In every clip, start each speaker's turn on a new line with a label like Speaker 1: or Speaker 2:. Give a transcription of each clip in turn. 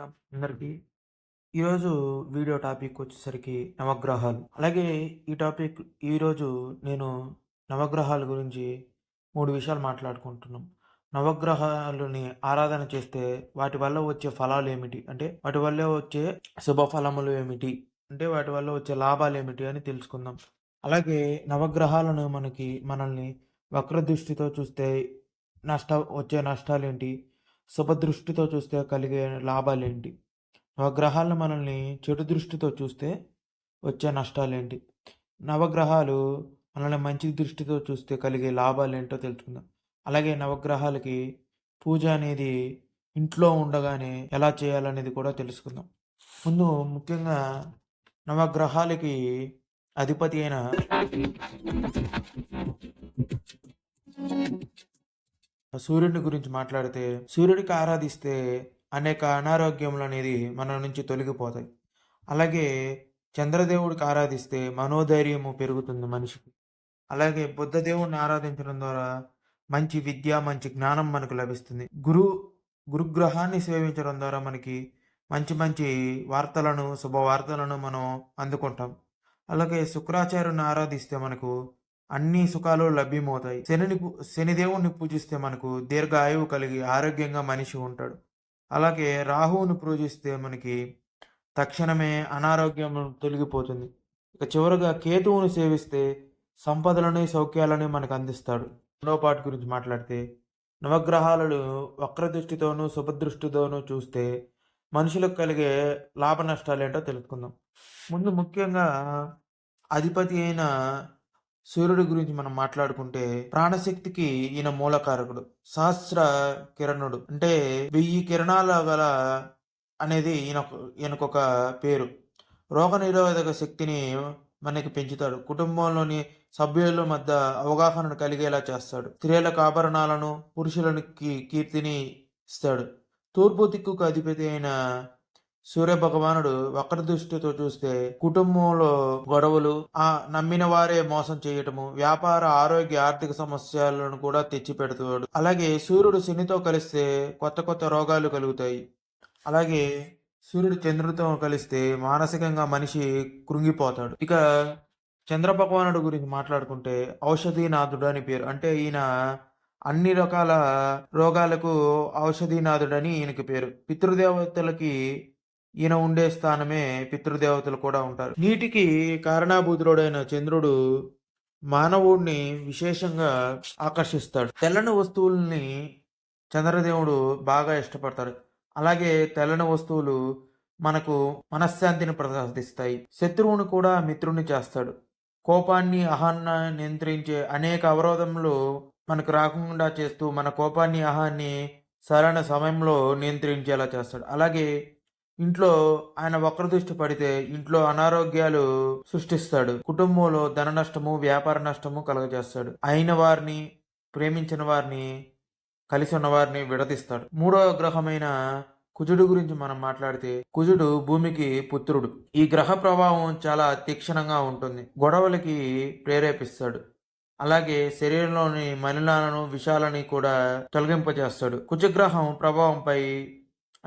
Speaker 1: అందరికీ ఈరోజు video topic వచ్చేసరికి నవగ్రహాలు. అలాగే ఈ టాపిక్ ఈరోజు నేను నవగ్రహాల గురించి 3 విషయాలు మాట్లాడుకుంటున్నాం. నవగ్రహాలని ఆరాధన చేస్తే వాటి వల్ల వచ్చే ఫలాలు ఏమిటి? అంటే వాటి వల్ల వచ్చే శుభ ఫలములు ఏమిటి? అంటే వాటి వల్ల వచ్చే లాభాలేమిటి అని తెలుసుకుందాం. అలాగే నవగ్రహాలను మనల్ని వక్ర దృష్టితో చూస్తే వచ్చే నష్టాలేంటి? శుభదృష్టితో చూస్తే కలిగే లాభాలేంటి? నవగ్రహాలను మనల్ని చెడు దృష్టితో చూస్తే వచ్చే నష్టాలేంటి? నవగ్రహాలు మనల్ని మంచి దృష్టితో చూస్తే కలిగే లాభాలేంటో తెలుసుకుందాం. అలాగే నవగ్రహాలకి పూజ అనేది ఇంట్లో ఉండగానే ఎలా చేయాలనేది కూడా తెలుసుకుందాం. ముందు ముఖ్యంగా నవగ్రహాలకి అధిపతి అయిన సూర్యుడిని గురించి మాట్లాడితే, సూర్యుడికి ఆరాధిస్తే అనేక అనారోగ్యములనేది మన నుంచి తొలగిపోతాయి. అలాగే చంద్రదేవుడికి ఆరాధిస్తే మనోధైర్యము పెరుగుతుంది మనిషికి. అలాగే బుద్ధ దేవుడిని ఆరాధించడం ద్వారా మంచి విద్య, మంచి జ్ఞానం మనకు లభిస్తుంది. గురుగ్రహాన్ని సేవించడం ద్వారా మనకి మంచి మంచి వార్తలను, శుభవార్తలను మనం అందుకుంటాం. అలాగే శుక్రాచార్యుని ఆరాధిస్తే మనకు అన్ని సుఖాలు లభ్యమవుతాయి. శనిదేవుణ్ణి పూజిస్తే మనకు దీర్ఘాయువు కలిగి ఆరోగ్యంగా మనిషి ఉంటాడు. అలాగే రాహువుని పూజిస్తే మనకి తక్షణమే అనారోగ్యం తొలగిపోతుంది. ఇక చివరగా కేతువుని సేవిస్తే సంపదలని, సౌఖ్యాలని మనకు అందిస్తాడు. రెండవ పార్ట్ గురించి మాట్లాడితే, నవగ్రహాలను వక్రదృష్టితోనూ శుభదృష్టితోనూ చూస్తే మనుషులకు కలిగే లాభ నష్టాలేంటో తెలుసుకుందాం. ముందు ముఖ్యంగా అధిపతి అయిన సూర్యుడి గురించి మనం మాట్లాడుకుంటే, ప్రాణశక్తికి ఈయన మూలకారకుడు. సహస్ర కిరణుడు అంటే 1000 కిరణాల గల అనేది ఈయనకొక పేరు. రోగనిరోధక శక్తిని మనకి పెంచుతాడు. కుటుంబంలోని సభ్యుల మధ్య అవగాహనను కలిగేలా చేస్తాడు. స్త్రీలకు ఆభరణాలను, పురుషులను కీర్తిని ఇస్తాడు. తూర్పు దిక్కుకు అధిపతి అయిన సూర్యభగవానుడు వక్రదృష్టితో చూస్తే కుటుంబంలో గొడవలు, నమ్మిన వారే మోసం చేయటము, వ్యాపార, ఆరోగ్య, ఆర్థిక సమస్యలను కూడా తెచ్చి పెడుతాడు. అలాగే సూర్యుడు శనితో కలిస్తే కొత్త కొత్త రోగాలు కలుగుతాయి. అలాగే సూర్యుడు చంద్రుడితో కలిస్తే మానసికంగా మనిషి కృంగిపోతాడు. ఇక చంద్ర భగవానుడు గురించి మాట్లాడుకుంటే ఔషధీనాథుడు అని పేరు. అంటే ఈయన అన్ని రకాల రోగాలకు ఔషధీనాథుడని ఈయనకి పేరు. పితృదేవతలకి ఈయన ఉండే స్థానమే పితృదేవతలు కూడా ఉంటారు. నీటికి కారణాభూతుడైన చంద్రుడు మానవుడిని విశేషంగా ఆకర్షిస్తాడు. తెల్లని వస్తువుల్ని చంద్రదేవుడు బాగా ఇష్టపడతాడు. అలాగే తెల్లని వస్తువులు మనకు మనశ్శాంతిని ప్రసాదిస్తాయి. శత్రువుని కూడా మిత్రుని చేస్తాడు. కోపాన్ని, అహాన్ని నియంత్రించే అనేక అవరోధములు మనకు రాకుండా చేస్తూ మన కోపాన్ని, అహాన్ని సరైన సమయంలో నియంత్రించేలా చేస్తాడు. అలాగే ఇంట్లో ఆయన వక్రదృష్టి పడితే ఇంట్లో అనారోగ్యాలు సృష్టిస్తాడు. కుటుంబంలో ధన నష్టము, వ్యాపార నష్టము కలుగజేస్తాడు. అయిన వారిని, ప్రేమించిన వారిని, కలిసి ఉన్న వారిని విడదీస్తాడు. మూడవ గ్రహమైన కుజుడు గురించి మనం మాట్లాడితే, కుజుడు భూమికి పుత్రుడు. ఈ గ్రహ ప్రభావం చాలా తీక్షణంగా ఉంటుంది. గొడవలకి ప్రేరేపిస్తాడు. అలాగే శరీరంలోని మలినాలను, విషాలని కూడా తొలగింపజేస్తాడు. కుజగ్రహం ప్రభావంపై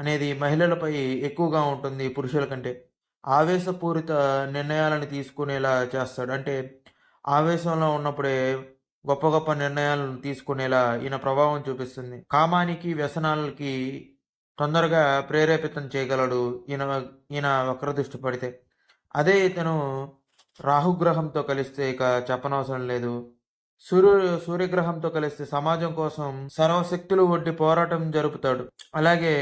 Speaker 1: అనేది మహిళలపై ఎక్కువగా ఉంటుంది పురుషుల కంటే. ఆవేశపూరిత నిర్ణయాలను తీసుకునేలా చేస్తాడు. అంటే ఆవేశంలో ఉన్నప్పుడే గొప్ప గొప్ప నిర్ణయాలను తీసుకునేలా ఈయన ప్రభావం చూపిస్తుంది. కామానికి, వ్యసనాలకి తొందరగా ప్రేరేపితం చేయగలడు ఈయన వక్రదృష్టి పడితే. అదే ఇతను రాహుగ్రహంతో కలిస్తే ఇక చెప్పనవసరం లేదు. సూర్యగ్రహంతో కలిస్తే సమాజం కోసం సర్వశక్తులు ఒడ్డి పోరాటం జరుపుతాడు. అలాగే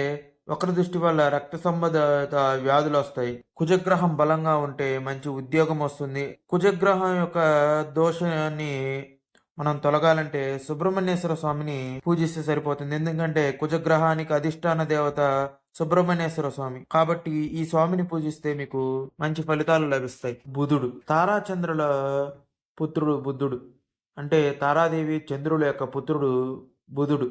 Speaker 1: వక్రదృష్టి వల్ల రక్త సంబంధిత వ్యాధులు వస్తాయి. కుజగ్రహం బలంగా ఉంటే మంచి ఉద్యోగం వస్తుంది. కుజగ్రహం యొక్క దోషాన్ని మనం తొలగాలంటే సుబ్రహ్మణ్యేశ్వర స్వామిని పూజిస్తే సరిపోతుంది. ఎందుకంటే కుజగ్రహానికి అధిష్టాన దేవత సుబ్రహ్మణ్యేశ్వర స్వామి. కాబట్టి ఈ స్వామిని పూజిస్తే మీకు మంచి ఫలితాలు లభిస్తాయి. బుధుడు తారాచంద్రుల పుత్రుడు బుద్ధుడు. అంటే తారాదేవి చంద్రుల యొక్క పుత్రుడు బుధుడు.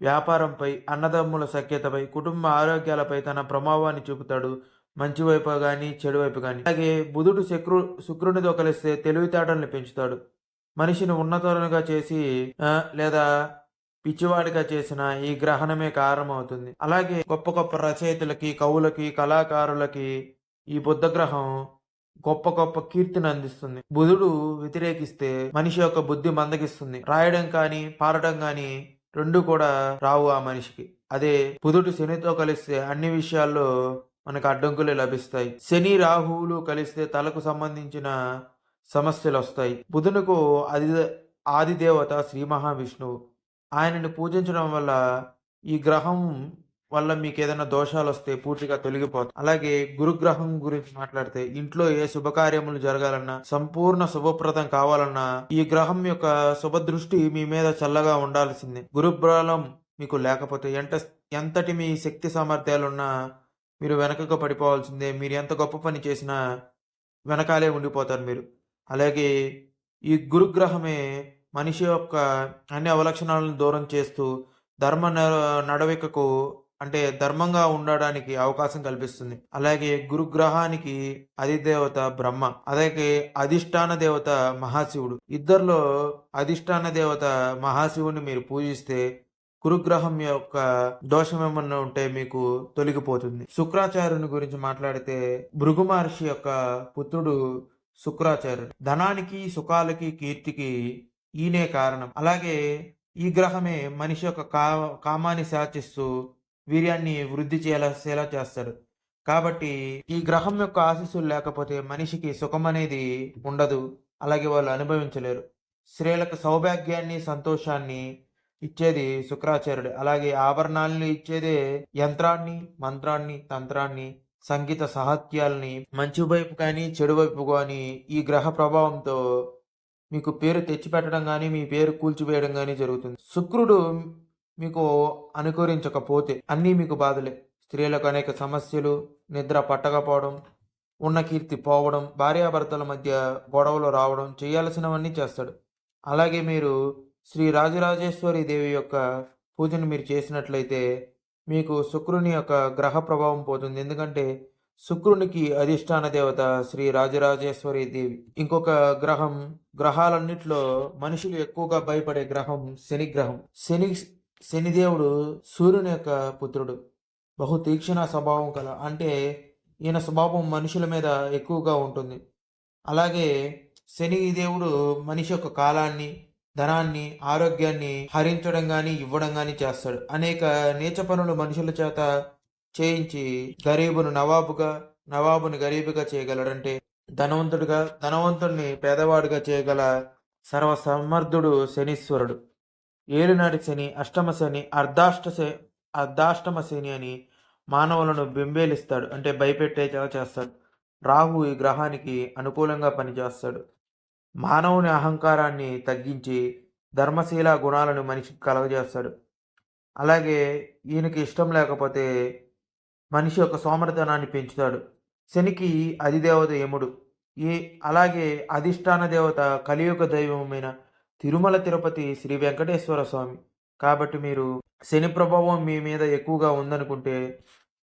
Speaker 1: వ్యాపారంపై, అన్నదమ్ముల సఖ్యతపై, కుటుంబ ఆరోగ్యాలపై తన ప్రభావాన్ని చూపుతాడు. మంచి వైపు కానీ, చెడు వైపు కానీ. అలాగే బుధుడు శుక్రునితో కలిస్తే తెలివితేటల్ని పెంచుతాడు. మనిషిని ఉన్నతులుగా చేసి లేదా పిచ్చివాడిగా చేసిన ఈ గ్రహణమే కారణమవుతుంది. అలాగే గొప్ప గొప్ప రచయితలకి, కవులకి, కళాకారులకి ఈ బుధ గ్రహం గొప్ప గొప్ప కీర్తిని అందిస్తుంది. బుధుడు వ్యతిరేకిస్తే మనిషి యొక్క బుద్ధి మందగిస్తుంది. రాయడం కానీ, పాడటం కానీ 2 కూడా రావు ఆ మనిషికి. అదే బుధుడు శనితో కలిస్తే అన్ని విషయాల్లో మనకు అడ్డంకులే లభిస్తాయి. శని, రాహువులు కలిస్తే తలకు సంబంధించిన సమస్యలొస్తాయి. బుధునికు ఆది దేవత శ్రీ మహావిష్ణువు. ఆయనని పూజించడం వల్ల ఈ గ్రహం వల్ల మీకేదైనా దోషాలొస్తే పూర్తిగా తొలగిపోతాయి. అలాగే గురుగ్రహం గురించి మాట్లాడితే ఇంట్లో ఏ శుభకార్యములు జరగాలన్నా, సంపూర్ణ శుభప్రదం కావాలన్నా ఈ గ్రహం యొక్క శుభదృష్టి మీ మీద చల్లగా ఉండాల్సిందే. గురుబలం మీకు లేకపోతే ఎంతటి మీ శక్తి సామర్థ్యాలున్నా మీరు వెనకకు పడిపోవాల్సిందే. మీరు ఎంత గొప్ప పని చేసినా వెనకాలే ఉండిపోతారు మీరు. అలాగే ఈ గురుగ్రహమే మనిషి యొక్క అన్ని అవలక్షణాలను దూరం చేస్తూ ధర్మ నడవడికకు అంటే ధర్మంగా ఉండడానికి అవకాశం కల్పిస్తుంది. అలాగే గురుగ్రహానికి అధిదేవత బ్రహ్మ, అలాగే అధిష్టాన దేవత మహాశివుడు. ఇద్దరిలో అధిష్టాన దేవత మహాశివుని మీరు పూజిస్తే గురుగ్రహం యొక్క దోషం ఏమన్నా ఉంటే మీకు తొలగిపోతుంది. శుక్రాచార్యుని గురించి మాట్లాడితే భృగు మహర్షి యొక్క పుత్రుడు శుక్రాచార్యుడు. ధనానికి, సుఖాలకి, కీర్తికి ఈయనే కారణం. అలాగే ఈ గ్రహమే మనిషి యొక్క కామాన్ని శాసిస్తూ వీర్యాన్ని వృద్ధి చేసేలా చేస్తాడు. కాబట్టి ఈ గ్రహం యొక్క ఆశీస్సులు లేకపోతే మనిషికి సుఖం అనేది ఉండదు. అలాగే వాళ్ళు అనుభవించలేరు. స్త్రీలకు సౌభాగ్యాన్ని, సంతోషాన్ని ఇచ్చేది శుక్రాచార్యుడు. అలాగే ఆభరణాలను ఇచ్చేదే యంత్రాన్ని, మంత్రాన్ని, తంత్రాన్ని, సంగీత సాహిత్యాలని మంచి వైపు కానీ చెడు వైపు కానీ ఈ గ్రహ ప్రభావంతో మీకు పేరు తెచ్చిపెట్టడం కానీ మీ పేరు కూల్చివేయడం కానీ జరుగుతుంది. శుక్రుడు మీకు అనుకరించకపోతే అన్నీ మీకు బాధలే. స్త్రీలకు అనేక సమస్యలు, నిద్ర పట్టకపోవడం, ఉన్న కీర్తి పోవడం, భార్యాభర్తల మధ్య గొడవలు రావడం, చేయాల్సినవన్నీ చేస్తాడు. అలాగే మీరు శ్రీ రాజరాజేశ్వరి దేవి యొక్క పూజను మీరు చేసినట్లయితే మీకు శుక్రుని యొక్క గ్రహ ప్రభావం పోతుంది. ఎందుకంటే శుక్రునికి అధిష్టాన దేవత శ్రీ రాజరాజేశ్వరి దేవి. ఇంకొక గ్రహాలన్నిట్లో మనుషులు ఎక్కువగా భయపడే గ్రహం శని గ్రహం. శనిదేవుడు సూర్యుని యొక్క పుత్రుడు. బహు తీక్షణ స్వభావం కల, అంటే ఈయన స్వభావం మనుషుల మీద ఎక్కువగా ఉంటుంది. అలాగే శని దేవుడు మనిషి యొక్క కాలాన్ని, ధనాన్ని, ఆరోగ్యాన్ని హరించడం కానీ ఇవ్వడం కానీ చేస్తాడు. అనేక నీచ పనులు మనుషుల చేత చేయించి నవాబుని గరీబుగా చేయగలడంటే ధనవంతుడిని పేదవాడిగా చేయగల సర్వసమర్థుడు శనీశ్వరుడు. ఏలినాటి శని, అష్టమ శని, అర్ధాష్టమ శని అని మానవులను బెంబేలిస్తాడు, అంటే భయపెట్టేలా చేస్తాడు. రాహు ఈ గ్రహానికి అనుకూలంగా పనిచేస్తాడు. మానవుని అహంకారాన్ని తగ్గించి ధర్మశీల గుణాలను మనిషికి కలగజేస్తాడు. అలాగే ఈయనకి ఇష్టం లేకపోతే మనిషి యొక్క సోమరితనాన్ని పెంచుతాడు. శనికి అధిదేవత యముడు. అలాగే అధిష్టాన దేవత కలియుగ దైవమైన తిరుమల తిరుపతి శ్రీ వెంకటేశ్వర స్వామి. కాబట్టి మీరు శని ప్రభావం మీ మీద ఎక్కువగా ఉందనుకుంటే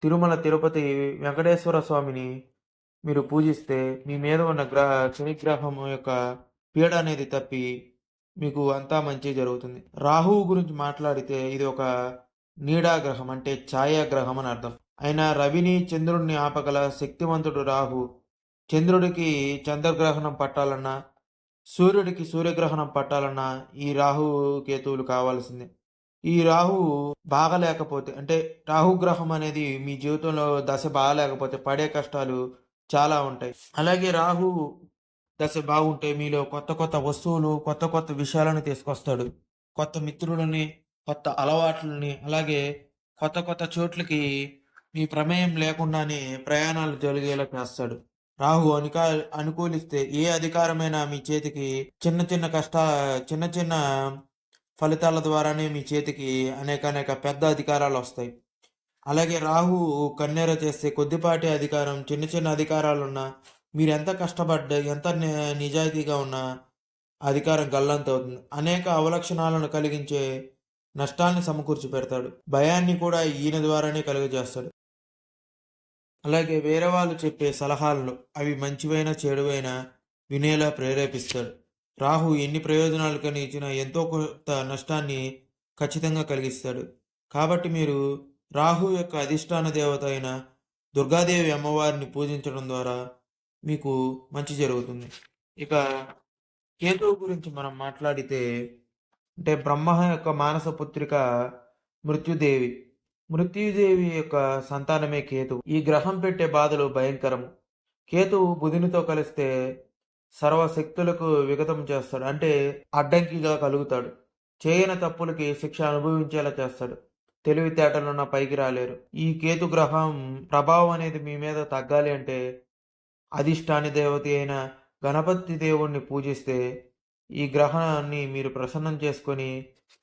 Speaker 1: తిరుమల తిరుపతి వెంకటేశ్వర స్వామిని మీరు పూజిస్తే మీ మీద ఉన్న శని గ్రహం యొక్క పీడ అనేది తప్పి మీకు అంతా మంచి జరుగుతుంది. రాహువు గురించి మాట్లాడితే ఇది ఒక నీడాగ్రహం, అంటే ఛాయాగ్రహం అని అర్థం. ఆయన రవిని, చంద్రుడిని ఆపగల శక్తివంతుడు రాహు. చంద్రుడికి చంద్రగ్రహణం పట్టాలన్నా, సూర్యుడికి సూర్యగ్రహణం పట్టాలన్నా ఈ రాహు కేతువులు కావాల్సిందే. ఈ రాహు బాగలేకపోతే, అంటే రాహుగ్రహం అనేది మీ జీవితంలో దశ బాగలేకపోతే పడే కష్టాలు చాలా ఉంటాయి. అలాగే రాహు దశ బాగుంటే మీలో కొత్త కొత్త వస్తువులు, కొత్త కొత్త విషయాలను తీసుకొస్తాడు. కొత్త మిత్రులని, కొత్త అలవాట్లని, అలాగే కొత్త కొత్త చోట్లకి మీ ప్రమేయం లేకుండానే ప్రయాణాలు జరిగేలా చేస్తాడు. రాహు అనుకూలిస్తే ఏ అధికారమైనా మీ చేతికి చిన్న చిన్న ఫలితాల ద్వారానే మీ చేతికి అనేక పెద్ద అధికారాలు వస్తాయి. అలాగే రాహు కన్నెర చేస్తే కొద్దిపాటి అధికారం, చిన్న అధికారాలున్నా మీరు ఎంత కష్టపడ్డా, ఎంత నిజాయితీగా ఉన్నా అధికారం గల్లంతవుతుంది. అనేక అవలక్షణాలను కలిగించే నష్టాన్ని సమకూర్చి పెడతాడు. భయాన్ని కూడా ఈయన ద్వారానే కలుగజేస్తాడు. అలాగే వేరే వాళ్ళు చెప్పే సలహాలను, అవి మంచివైనా చెడువైనా వినేలా ప్రేరేపిస్తాడు. రాహు ఎన్ని ప్రయోజనాలు కానీ ఇచ్చినా ఎంతో కొంత నష్టాన్ని ఖచ్చితంగా కలిగిస్తాడు. కాబట్టి మీరు రాహు యొక్క అధిష్టాన దేవత అయిన దుర్గాదేవి అమ్మవారిని పూజించడం ద్వారా మీకు మంచి జరుగుతుంది. ఇక కేతువు గురించి మనం మాట్లాడితే అంటే బ్రహ్మ యొక్క మానస పుత్రిక మృత్యుదేవి. మృత్యుదేవి యొక్క సంతానమే కేతువు. ఈ గ్రహం పెట్టే బాధలు భయంకరము. కేతువు బుధునితో కలిస్తే సర్వశక్తులకు విగతం చేస్తాడు. అంటే అడ్డంకిగా కలుగుతాడు. చేయని తప్పులకి శిక్ష అనుభవించేలా చేస్తాడు. తెలివితేటలున్న పైకి రాలేరు. ఈ కేతు గ్రహం ప్రభావం అనేది మీ మీద తగ్గాలి అంటే అధిష్టాని దేవత అయిన గణపతి దేవుణ్ణి పూజిస్తే ఈ గ్రహాన్ని మీరు ప్రసన్నం చేసుకొని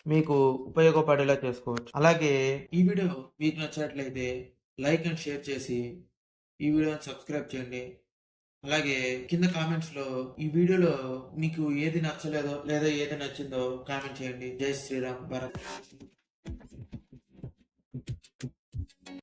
Speaker 1: మీకు ఉపయోగపడేలా చేసుకోవచ్చు. అలాగే ఈ వీడియో మీకు నచ్చినట్లయితే లైక్ అండ్ షేర్ చేసి ఈ వీడియోని సబ్స్క్రైబ్ చేయండి. అలాగే కింద కామెంట్స్లో ఈ వీడియోలో మీకు ఏది నచ్చలేదో లేదా ఏది నచ్చిందో కామెంట్ చేయండి. జై శ్రీరామ్. భారత్.